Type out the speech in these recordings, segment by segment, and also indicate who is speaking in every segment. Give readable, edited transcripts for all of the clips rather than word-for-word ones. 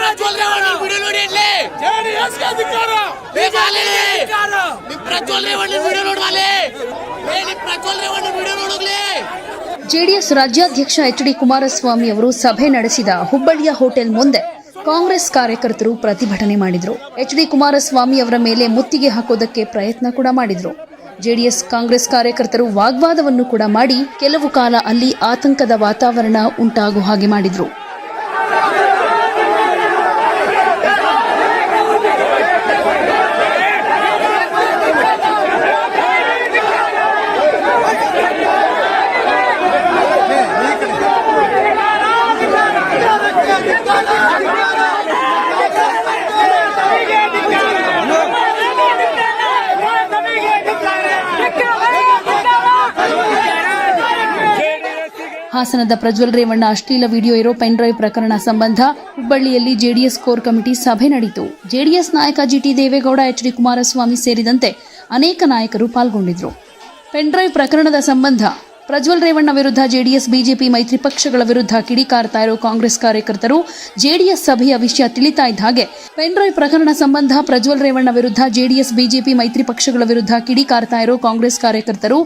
Speaker 1: Prajwal Revanna video ನೋಡಿ ಇಲ್ಲಿ JDS ಗೆ ಅಧಿಕಾರ ಪ್ರಜ್ವಲ್ ರೇವಣ್ಣ ವಿಡಿಯೋ ನೋಡವಾಲೆ ಪ್ರಜ್ವಲ್ ರೇವಣ್ಣ ವಿಡಿಯೋ ನೋಡೋಗ್ಲಿ.
Speaker 2: ಜೆಡಿಎಸ್ ರಾಜ್ಯಾಧ್ಯಕ್ಷ ಎಚ್.ಡಿ. ಕುಮಾರಸ್ವಾಮಿ ಅವರು ಸಭೆ ನಡೆಸಿದ ಹುಬ್ಬಳ್ಳಿಯ ಹೋಟೆಲ್ ಮುಂದೆ ಕಾಂಗ್ರೆಸ್ ಕಾರ್ಯಕರ್ತರು ಪ್ರತಿಭಟನೆ ಮಾಡಿದ್ರು. ಎಚ್.ಡಿ. ಕುಮಾರಸ್ವಾಮಿ ಅವರ ಮೇಲೆ ಮುತ್ತಿಗೆ ಹಾಕೋದಕ್ಕೆ ಪ್ರಯತ್ನ ಕೂಡ ಮಾಡಿದ್ರು. ಜೆಡಿಎಸ್ ಕಾಂಗ್ರೆಸ್ ಕಾರ್ಯಕರ್ತರು ವಾಗ್ವಾದವನ್ನು ಕೂಡ ಮಾಡಿ ಕೆಲವು ಕಾಲ ಅಲ್ಲಿ ಆತಂಕದ ವಾತಾವರಣ ಉಂಟಾಗುವ ಹಾಗೆ ಮಾಡಿದ್ರು. ಹಾಸನದ ಪ್ರಜ್ವಲ್ ರೇವಣ್ಣ ಅಶ್ಲೀಲ ವಿಡಿಯೋ ಇರೋ ಪೆನ್ ಡ್ರೈವ್ ಪ್ರಕರಣ ಸಂಬಂಧ ಹುಬ್ಬಳ್ಳಿಯಲ್ಲಿ ಜೆಡಿಎಸ್ ಕೋರ್ ಕಮಿಟಿ ಸಭೆ ನಡೆಯಿತು. ಜೆಡಿಎಸ್ ನಾಯಕ ಜಿಟಿ ದೇವೇಗೌಡ, ಎಚ್.ಡಿ. ಕುಮಾರಸ್ವಾಮಿ ಸೇರಿದಂತೆ ಅನೇಕ ನಾಯಕರು ಪಾಲ್ಗೊಂಡಿದ್ದರು. ಪೆನ್ ಡ್ರೈವ್ ಪ್ರಕರಣದ ಸಂಬಂಧ ಪ್ರಜ್ವಲ್ ರೇವಣ್ಣ ವಿರುದ್ಧ ಜೆಡಿಎಸ್, ಬಿಜೆಪಿ ಮೈತ್ರಿ ಪಕ್ಷಗಳ ವಿರುದ್ಧ ಕಿಡಿಕಾರ್ತಾ ಇರೋ ಕಾಂಗ್ರೆಸ್ ಕಾರ್ಯಕರ್ತರು ಜೆಡಿಎಸ್ ಸಭೆಯ ವಿಷಯ ತಿಳಿತಾ ಇದ್ದ ಹಾಗೆ ಪೆನ್ ಡ್ರೈವ್ ಪ್ರಕರಣ ಸಂಬಂಧ ಪ್ರಜ್ವಲ್ ರೇವಣ್ಣ ವಿರುದ್ಧ ಜೆಡಿಎಸ್, ಬಿಜೆಪಿ ಮೈತ್ರಿ ಪಕ್ಷಗಳ ವಿರುದ್ಧ ಕಿಡಿಕಾರ್ತಾ ಇರೋ ಕಾಂಗ್ರೆಸ್ ಕಾರ್ಯಕರ್ತರು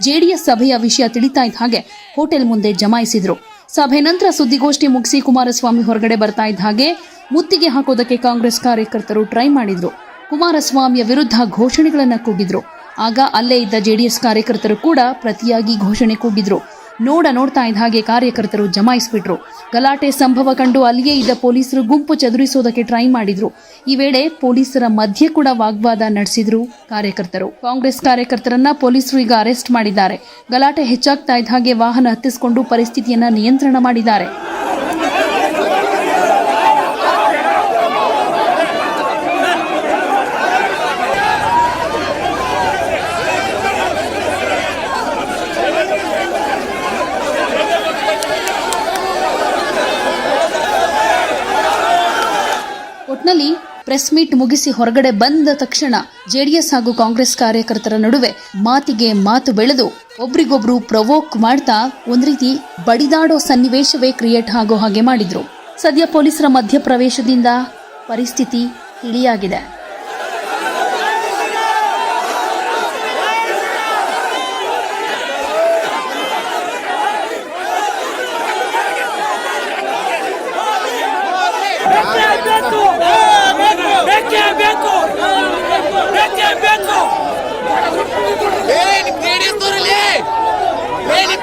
Speaker 2: ಜೆಡಿಎಸ್ ಸಭೆಯ ವಿಷಯ ತಿಳಿತಾ ಇದ್ದ ಹಾಗೆ ಹೋಟೆಲ್ ಮುಂದೆ ಜಮಾಯಿಸಿದ್ರು. ಸಭೆ ನಂತರ ಸುದ್ದಿಗೋಷ್ಠಿ ಮುಗಿಸಿ ಕುಮಾರಸ್ವಾಮಿ ಹೊರಗಡೆ ಬರ್ತಾ ಇದ್ದ ಹಾಗೆ ಮುತ್ತಿಗೆ ಹಾಕೋದಕ್ಕೆ ಕಾಂಗ್ರೆಸ್ ಕಾರ್ಯಕರ್ತರು ಟ್ರೈ ಮಾಡಿದ್ರು. ಕುಮಾರಸ್ವಾಮಿಯ ವಿರುದ್ಧ ಘೋಷಣೆಗಳನ್ನು ಕೂಗಿದ್ರು. ಆಗ ಅಲ್ಲೇ ಇದ್ದ ಜೆಡಿಎಸ್ ಕಾರ್ಯಕರ್ತರು ಕೂಡ ಪ್ರತಿಯಾಗಿ ಘೋಷಣೆ ಕೂಗಿದ್ರು. ನೋಡ್ತಾ ಇದ್ದ ಹಾಗೆ ಕಾರ್ಯಕರ್ತರು ಜಮಾಯಿಸಿಬಿಟ್ರು. ಗಲಾಟೆ ಸಂಭವ ಕಂಡು ಅಲ್ಲಿಯೇ ಇದ್ದ ಪೊಲೀಸರು ಗುಂಪು ಚದುರಿಸೋದಕ್ಕೆ ಟ್ರೈ ಮಾಡಿದ್ರು. ಈ ವೇಳೆ ಪೊಲೀಸರ ಮಧ್ಯೆ ಕೂಡ ವಾಗ್ವಾದ ನಡೆಸಿದ್ರು ಕಾರ್ಯಕರ್ತರು. ಕಾಂಗ್ರೆಸ್ ಕಾರ್ಯಕರ್ತರನ್ನ ಪೊಲೀಸರು ಈಗ ಅರೆಸ್ಟ್ ಮಾಡಿದ್ದಾರೆ. ಗಲಾಟೆ ಹೆಚ್ಚಾಗ್ತಾ ಇದ್ದ ಹಾಗೆ ವಾಹನ ಹತ್ತಿಸಿಕೊಂಡು ಪರಿಸ್ಥಿತಿಯನ್ನ ನಿಯಂತ್ರಣ ಮಾಡಿದ್ದಾರೆ. ಒಟ್ನಲ್ಲಿ ಪ್ರೆಸ್ ಮೀಟ್ ಮುಗಿಸಿ ಹೊರಗಡೆ ಬಂದ ತಕ್ಷಣ ಜೆಡಿಎಸ್ ಹಾಗೂ ಕಾಂಗ್ರೆಸ್ ಕಾರ್ಯಕರ್ತರ ನಡುವೆ ಮಾತಿಗೆ ಮಾತು ಬೆಳೆದು ಒಬ್ರಿಗೊಬ್ರು ಪ್ರವೋಕ್ ಮಾಡ್ತಾ ಒಂದ್ ರೀತಿ ಬಡಿದಾಡೋ ಸನ್ನಿವೇಶವೇ ಕ್ರಿಯೇಟ್ ಆಗೋ ಹಾಗೆ ಮಾಡಿದ್ರು. ಸದ್ಯ ಪೊಲೀಸರ ಮಧ್ಯಪ್ರವೇಶದಿಂದ ಪರಿಸ್ಥಿತಿ ತಿಳಿಯಾಗಿದೆ.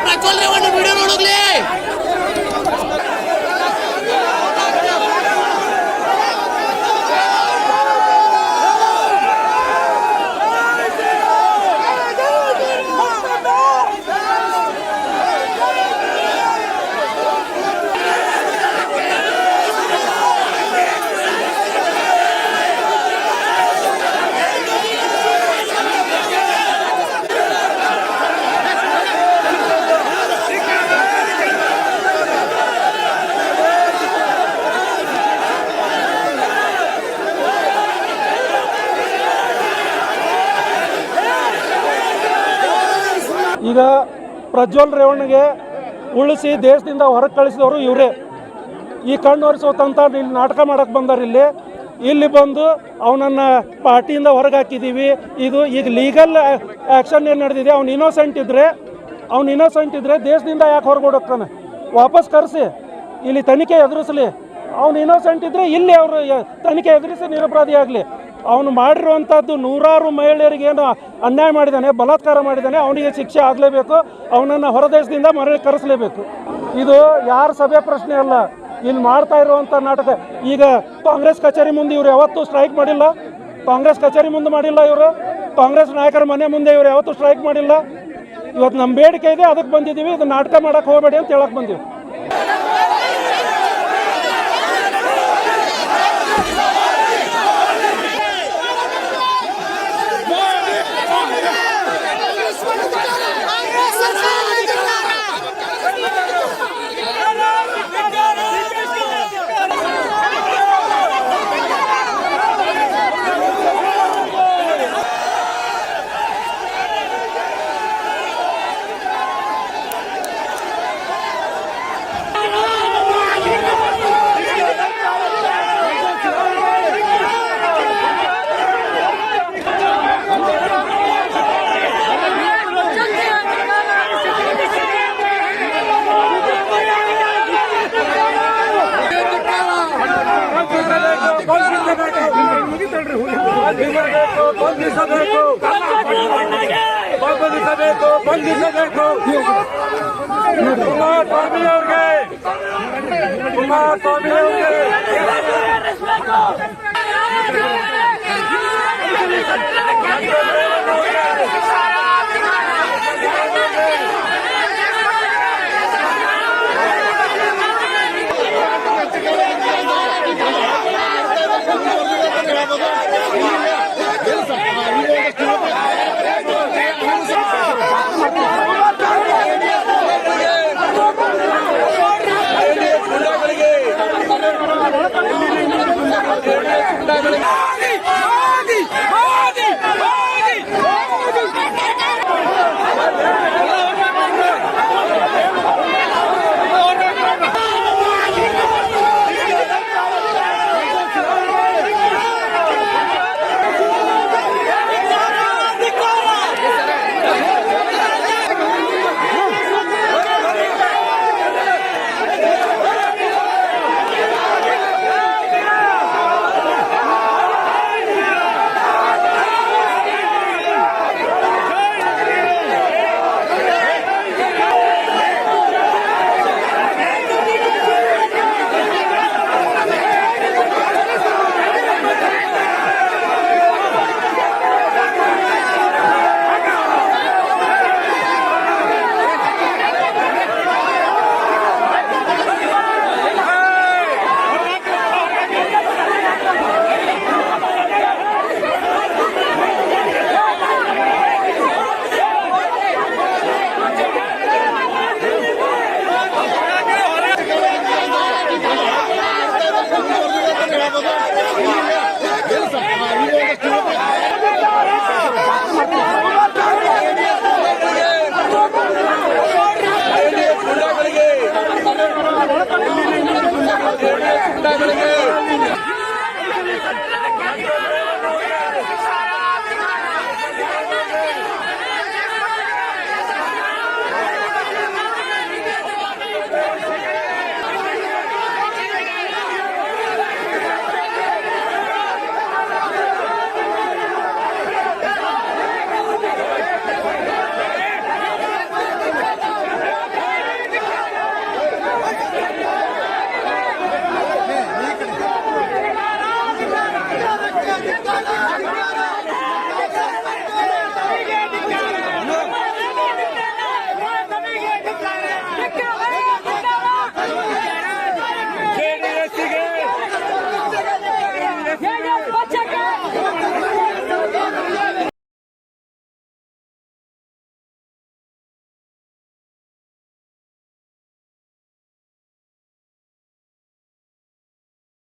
Speaker 1: ಪ್ರಜ್ವಲ್ ರೇವಣ್ಣ ವಿಡಿಯೋ ನೋಡೋಗ್ಲಿ.
Speaker 3: ಈಗ ಪ್ರಜ್ವಲ್ ರೇವಣ್ಣಗೆ ಉಳಿಸಿ ದೇಶದಿಂದ ಹೊರಗೆ ಕಳಿಸಿದವರು ಇವರೇ. ಈ ಕಣ್ಣು ಒರೆಸೋತಂತ ಇಲ್ಲಿ ನಾಟಕ ಮಾಡೋಕ್ಕೆ ಬಂದಾರ. ಇಲ್ಲಿ ಬಂದು ಅವನನ್ನು ಪಾರ್ಟಿಯಿಂದ ಹೊರಗೆ ಹಾಕಿದ್ದೀವಿ. ಇದು ಈಗ ಲೀಗಲ್ ಆ್ಯಕ್ಷನ್ ಏನು ನಡೆದಿದೆ. ಅವ್ನು ಇನ್ನೋಸೆಂಟ್ ಇದ್ದರೆ ದೇಶದಿಂದ ಯಾಕೆ ಹೊರಗೆ ಹೊಡೋಕ್ತಾನೆ? ವಾಪಸ್ ಕರೆಸಿ ಇಲ್ಲಿ ತನಿಖೆ ಎದುರಿಸಲಿ. ಅವ್ನು ಇನ್ನೋಸೆಂಟ್ ಇದ್ದರೆ ಇಲ್ಲಿ ಅವರು ತನಿಖೆ ಎದುರಿಸಿ ನಿರಪರಾಧಿ ಆಗಲಿ. ಅವನು ಮಾಡಿರುವಂಥದ್ದು ನೂರಾರು ಮಹಿಳೆಯರಿಗೇನು ಅನ್ಯಾಯ ಮಾಡಿದ್ದಾನೆ, ಬಲಾತ್ಕಾರ ಮಾಡಿದ್ದಾನೆ, ಅವನಿಗೆ ಶಿಕ್ಷೆ ಆಗಲೇಬೇಕು. ಅವನನ್ನು ಹೊರದೇಶದಿಂದ ಮರಳಿ ಕರೆಸಲೇಬೇಕು. ಇದು ಯಾರ ಸಭೆ ಪ್ರಶ್ನೆ ಅಲ್ಲ. ಇಲ್ಲಿ ಮಾಡ್ತಾ ಇರುವಂಥ ನಾಟಕ. ಈಗ ಕಾಂಗ್ರೆಸ್ ಕಚೇರಿ ಮುಂದೆ ಇವರು ಯಾವತ್ತೂ ಸ್ಟ್ರೈಕ್ ಮಾಡಿಲ್ಲ. ಇವರು ಕಾಂಗ್ರೆಸ್ ನಾಯಕರ ಮನೆ ಮುಂದೆ ಇವರು ಯಾವತ್ತೂ ಸ್ಟ್ರೈಕ್ ಮಾಡಿಲ್ಲ. ಇವತ್ತು ನಮ್ಮ ಬೇಡಿಕೆ ಇದೆ, ಅದಕ್ಕೆ ಬಂದಿದ್ದೀವಿ. ಇದು ನಾಟಕ ಮಾಡೋಕ್ಕೆ ಹೋಗಬೇಡಿ ಅಂತ ಹೇಳಕ್ಕೆ ಬಂದೀವಿ.
Speaker 4: ಬಂಧಿಸಬೇಕು ಬಂಧಿಸಬೇಕು ಕುಮಾರಸ್ವಾಮಿ ಅವ್ರಿಗೆ
Speaker 1: ಗುಂಡಾಗಳಿಗೆ